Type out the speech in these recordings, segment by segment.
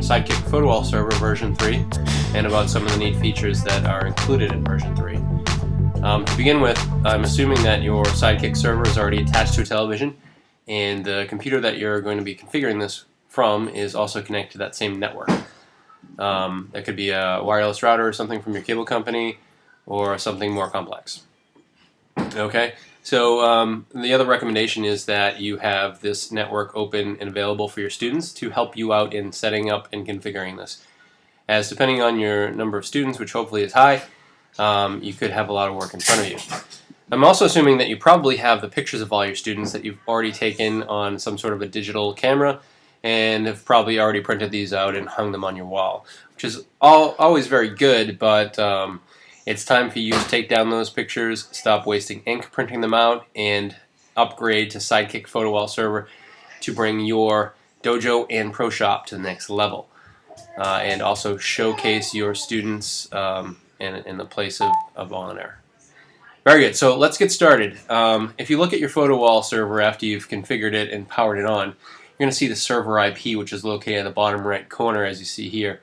SideKick Photowall Server version 3 and about some of the neat features that are included in version 3. To begin with, I'm assuming that your SideKick server is already attached to a television, and the computer that you're going to be configuring this from is also connected to that same network. That could be a wireless router or something from your cable company, or something more complex. Okay, so the other recommendation is that you have this network open and available for your students to help you out in setting up and configuring this. As depending on your number of students, which hopefully is high, you could have a lot of work in front of you. I'm also assuming that you probably have the pictures of all your students that you've already taken on some sort of a digital camera, and have probably already printed these out and hung them on your wall, which is always very good, but it's time for you to take down those pictures, stop wasting ink printing them out, and upgrade to SideKick Photowall Server to bring your dojo and ProShop to the next level, and also showcase your students in the place of honor. Very good, so let's get started. If you look at your PhotoWall server after you've configured it and powered it on, you're going to see the server IP, which is located at the bottom right corner, as you see here.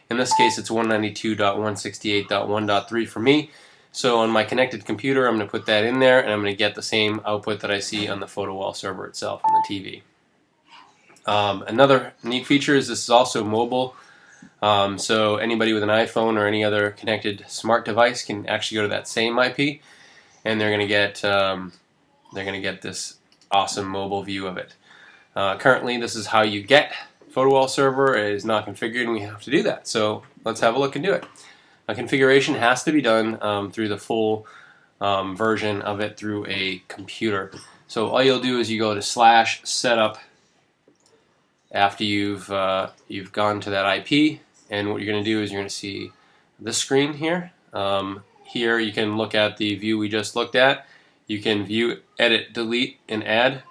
In this case, it's 192.168.1.3 for me. So on my connected computer, I'm going to put that in there, and I'm going to get the same output that I see on the PhotoWall server itself on the TV. Another neat feature is this is also mobile. So anybody with an iPhone or any other connected smart device can actually go to that same IP, and they're going to get this awesome mobile view of it. Currently, this is how you get PhotoWall server. It is not configured, and we have to do that. So let's have a look and do it. A configuration has to be done through the full version of it through a computer. So all you'll do is you go to /setup after you've gone to that IP, and what you're going to do is you're going to see this screen here. Here you can look at the view we just looked at. You can view, edit, delete, and add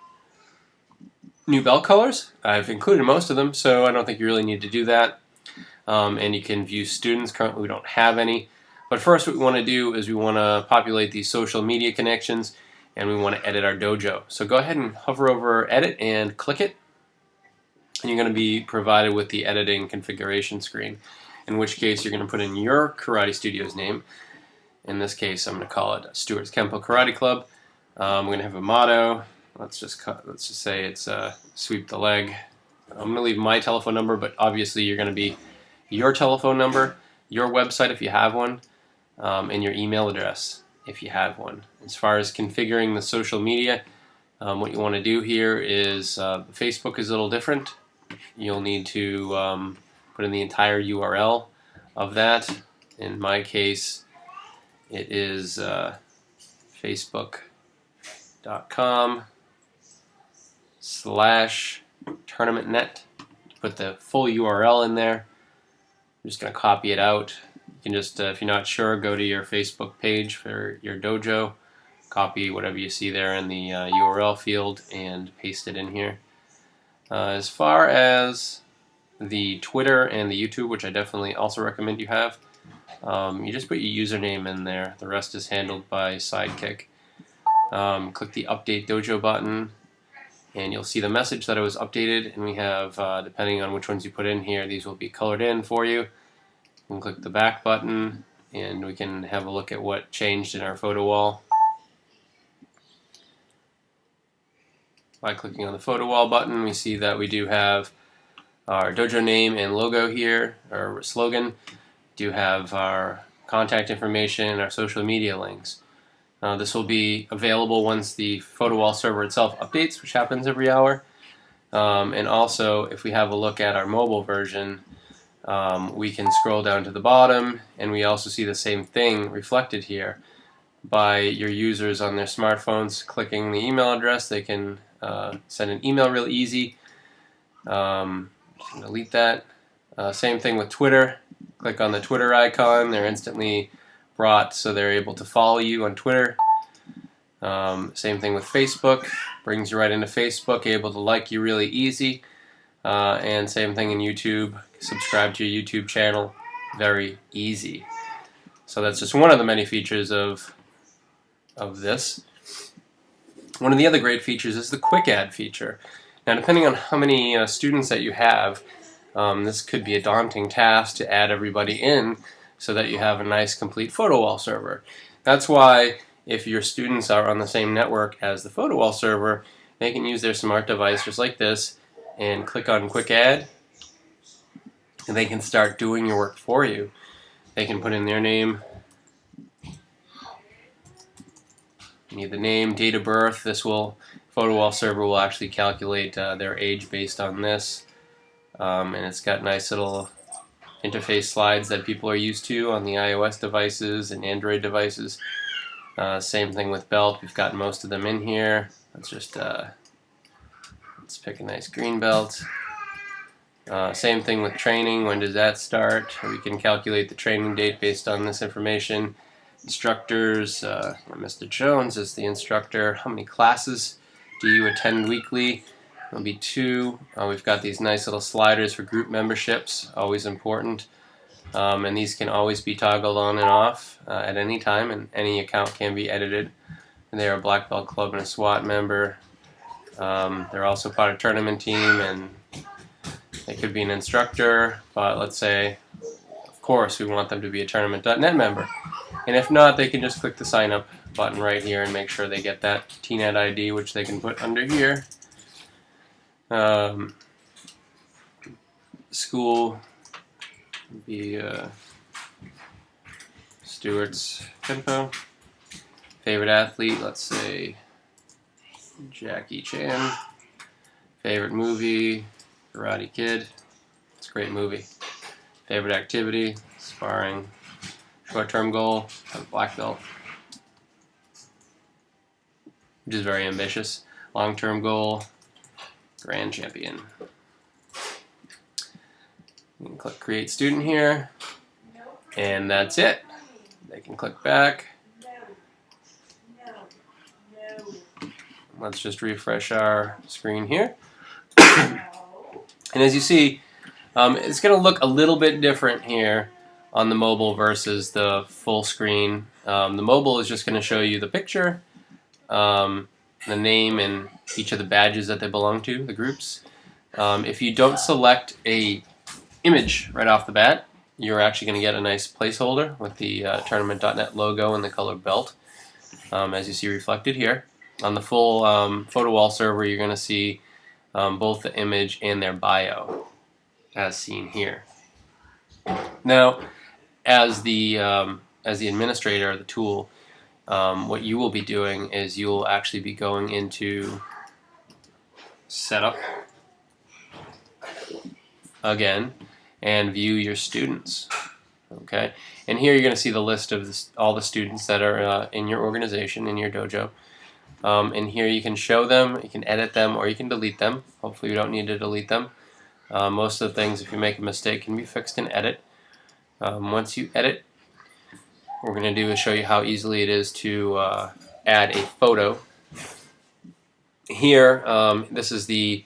new belt colors. I've included most of them, so I don't think you really need to do that. And you can view students. Currently we don't have any. But first what we want to do is we want to populate these social media connections, and we want to edit our dojo. So go ahead and hover over edit and click it, and you're going to be provided with the editing configuration screen, in which case you're going to put in your karate studio's name. In this case I'm going to call it Stewart's Kempo Karate Club. We're going to have a motto. Let's just say it's sweep the leg. I'm going to leave my telephone number, but obviously you're going to be your telephone number, your website if you have one, and your email address if you have one. As far as configuring the social media, what you want to do here is Facebook is a little different. You'll need to put in the entire URL of that. In my case, it is facebook.com/tournamentnet. Put the full URL in there. I'm just going to copy it out. You can just, if you're not sure, go to your Facebook page for your dojo, copy whatever you see there in the URL field, and paste it in here. As far as the Twitter and the YouTube, which I definitely also recommend you have, you just put your username in there. The rest is handled by SideKick. Click the Update Dojo button, and you'll see the message that it was updated, and we have, depending on which ones you put in here, these will be colored in for you. You can click the back button, and we can have a look at what changed in our photo wall. By clicking on the photo wall button, we see that we do have our dojo name and logo here, our slogan. We do have our contact information, our social media links. This will be available once the PhotoWall server itself updates, which happens every hour. And also, if we have a look at our mobile version, we can scroll down to the bottom, and we also see the same thing reflected here by your users on their smartphones clicking the email address. They can send an email real easy. Delete that. Same thing with Twitter. Click on the Twitter icon. They're instantly brought so they're able to follow you on Twitter. Same thing with Facebook. Brings you right into Facebook, able to like you really easy. And same thing in YouTube. Subscribe to your YouTube channel. Very easy. So that's just one of the many features of this. One of the other great features is the quick add feature. Now, depending on how many students that you have, this could be a daunting task to add everybody in so that you have a nice complete PhotoWall server. That's why if your students are on the same network as the PhotoWall server, they can use their smart device just like this and click on Quick Add, and they can start doing your work for you. They can put in their name, the name, date of birth. This PhotoWall server will actually calculate their age based on this, and it's got nice little interface slides that people are used to on the iOS devices and Android devices. Same thing with belt. We've got most of them in here. Let's just let's pick a nice green belt. Same thing with training. When does that start? We can calculate the training date based on this information. Instructors, Mr. Jones is the instructor. How many classes do you attend weekly? It'll be 2. We've got these nice little sliders for group memberships, always important. And these can always be toggled on and off at any time, and any account can be edited. And they're a Black Belt Club and a SWAT member. They're also part of a tournament team, and they could be an instructor, but let's say, of course, we want them to be a tournament.net member. And if not, they can just click the sign up button right here and make sure they get that TNet ID, which they can put under here. School would be Stewart's info. Favorite athlete, let's say Jackie Chan. Favorite movie, Karate Kid. It's a great movie. Favorite activity, sparring. Short-term goal, black belt, which is very ambitious. Long-term goal, grand champion. You can click Create Student here, and that's it. They can click back. Let's just refresh our screen here. And as you see, it's going to look a little bit different here on the mobile versus the full screen. The mobile is just going to show you the picture, the name, and each of the badges that they belong to, the groups. If you don't select a image right off the bat, you're actually going to get a nice placeholder with the tournament.net logo and the colored belt, as you see reflected here. On the full PhotoWall server, you're going to see both the image and their bio, as seen here. Now, as the administrator of the tool, what you will be doing is you will actually be going into Setup again and view your students. Okay, and here you're going to see the list of all the students that are in your organization, in your dojo. And here you can show them, you can edit them, or you can delete them. Hopefully you don't need to delete them. Most of the things, if you make a mistake, can be fixed in Edit. Once you edit, what we're going to do is show you how easily it is to add a photo. Here, this is the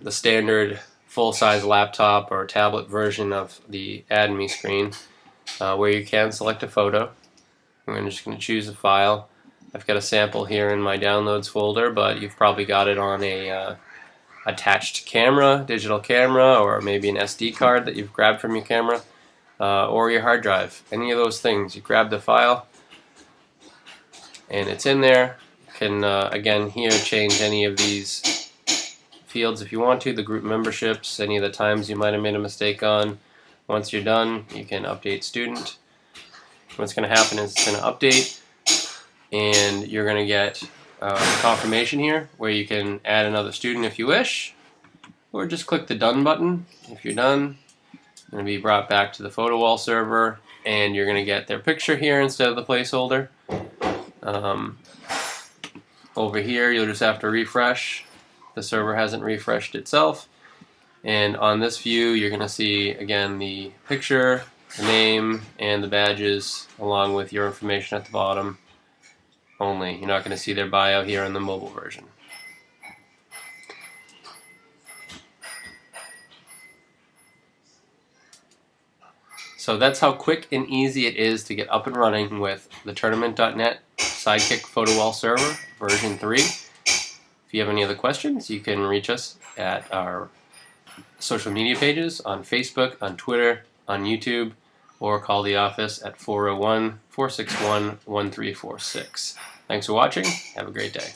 standard full-size laptop or tablet version of the Add Me screen, where you can select a photo. I'm just going to choose a file. I've got a sample here in my downloads folder, but you've probably got it on a attached camera, digital camera, or maybe an SD card that you've grabbed from your camera, or your hard drive. Any of those things. You grab the file, and it's in there. You can, again, here change any of these fields if you want to, the group memberships, any of the times you might have made a mistake on. Once you're done, you can update student. What's going to happen is it's going to update, and you're going to get confirmation here where you can add another student if you wish, or just click the Done button. If you're done, you're going to be brought back to the PhotoWall server, and you're going to get their picture here instead of the placeholder. Over here, you'll just have to refresh. The server hasn't refreshed itself. And on this view, you're going to see, again, the picture, the name, and the badges, along with your information at the bottom only. You're not going to see their bio here in the mobile version. So that's how quick and easy it is to get up and running with the tournament.net SideKick Photowall Server version 3. If you have any other questions, you can reach us at our social media pages on Facebook, on Twitter, on YouTube, or call the office at 401-461-1346. Thanks for watching. Have a great day.